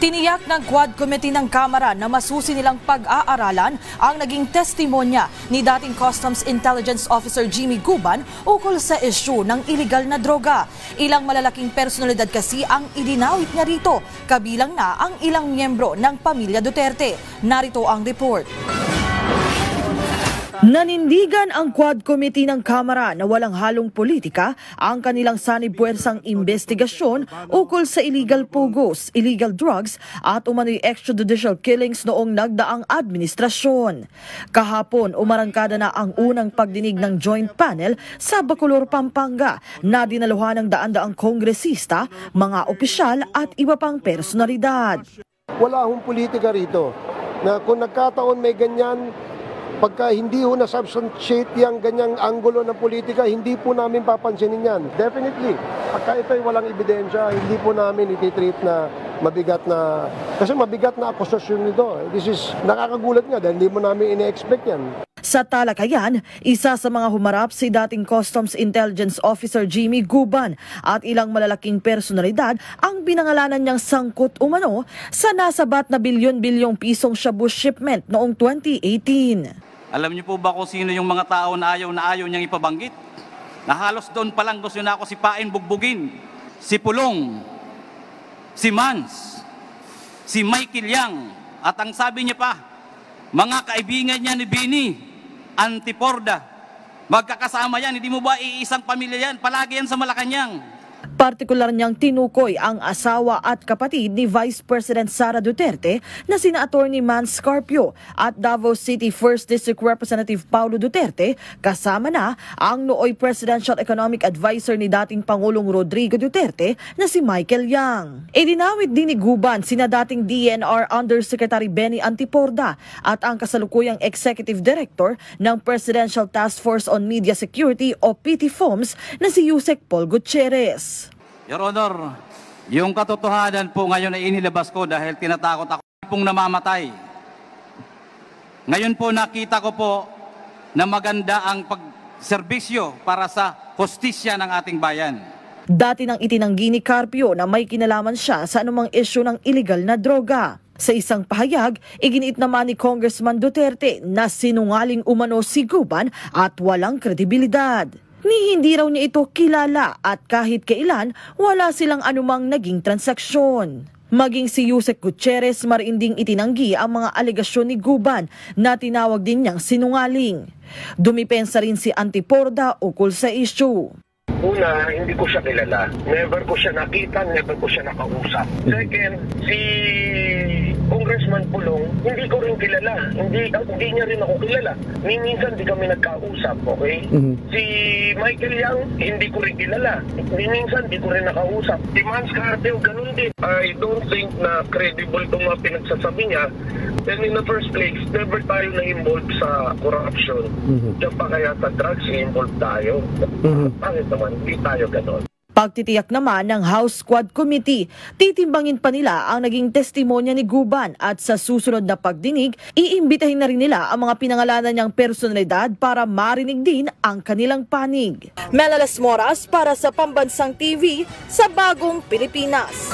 Tiniyak ng Quad Committee ng Kamara na masusi nilang pag-aaralan ang naging testimonya ni dating Customs Intelligence Officer Jimmy Guban ukol sa isyu ng iligal na droga. Ilang malalaking personalidad kasi ang idinawit niya rito, kabilang na ang ilang miyembro ng pamilya Duterte. Narito ang report. Nanindigan ang Quad Committee ng Kamara na walang halong politika ang kanilang sanib-puwersang investigasyon ukol sa illegal pugos, illegal drugs at umano'y extrajudicial killings noong nagdaang administrasyon. Kahapon, umarangkada na ang unang pagdinig ng joint panel sa Bacolor, Pampanga na dinaluhan ng daan-daang kongresista, mga opisyal at iba pang personalidad. Wala hong politika rito na kung nagkataon may ganyan, pagka hindi ho na-substantiate yung ganyang anggulo ng politika, hindi po namin papansinin yan. Definitely, pagka ito'y walang ebidensya, hindi po namin ititreat na mabigat na, kasi mabigat na akusasyon nito. This is nakakagulat nga dahil hindi mo namin ine-expect yan. Sa talakayan, isa sa mga humarap si dating Customs Intelligence Officer Jimmy Guban at ilang malalaking personalidad ang binangalanan niyang sangkot umano sa nasabat na bilyon-bilyong pisong shabu shipment noong 2018. Alam niyo po ba kung sino yung mga tao na ayaw niyang ipabanggit? Na halos doon pa lang gusto na ako sipain, bugbugin. Si Pulong, si Mans, si Michael Yang. At ang sabi niya pa, mga kaibigan niya ni Bini, Antiporda. Magkakasama yan, hindi mo ba iisang pamilya yan? Palagi yan sa Malacanang. Partikular niyang tinukoy ang asawa at kapatid ni Vice President Sara Duterte na sina Attorney Man Scarpio at Davao City 1st District Representative Paulo Duterte, kasama na ang nooy Presidential Economic Advisor ni dating Pangulong Rodrigo Duterte na si Michael Yang. Idinawit din ni Guban sina dating DNR Undersecretary Benny Antiporda at ang kasalukuyang Executive Director ng Presidential Task Force on Media Security o PTFOMS na si Yusek Paul Gutierrez. Your Honor, yung katotohanan po ngayon ay inilabas ko dahil tinatakot ako pong namamatay. Ngayon po nakita ko po na maganda ang pagserbisyo para sa hustisya ng ating bayan. Dati nang itinanggi ni Carpio na may kinalaman siya sa anumang isyu ng iligal na droga. Sa isang pahayag, iginiit naman ni Congressman Duterte na sinungaling umano si Guban at walang kredibilidad. Ni hindi raw niya ito kilala at kahit kailan wala silang anumang naging transaksyon. Maging si Yusek Gutierrez marinding itinanggi ang mga alegasyon ni Guban na tinawag din niyang sinungaling. Dumipensa rin si Antiporda ukol sa issue. Una, hindi ko siya kilala. Never ko siya nakita, never ko siya nakausap. Second, si Congressman Pulong, hindi ko rin kilala. Hindi niya rin ako kilala. Minsan di kami nagkausap, okay? Si Michael Yang, hindi ko rin kilala. Minsan di ko rin nakausap. Si Mans Carpio, ganun din. I don't think na credible itong mga pinagsasabi niya. Then in the first place, never tayo na-involved sa corruption. Diyan pa kaya sa drugs, na-involved tayo. Bakit naman, hindi tayo ganun. Pagtitiyak naman ng House Quad Committee, titimbangin pa nila ang naging testimonya ni Guban at sa susunod na pagdinig, iimbitahin na rin nila ang mga pinangalanan niyang personalidad para marinig din ang kanilang panig. Melales Moras para sa Pambansang TV sa Bagong Pilipinas.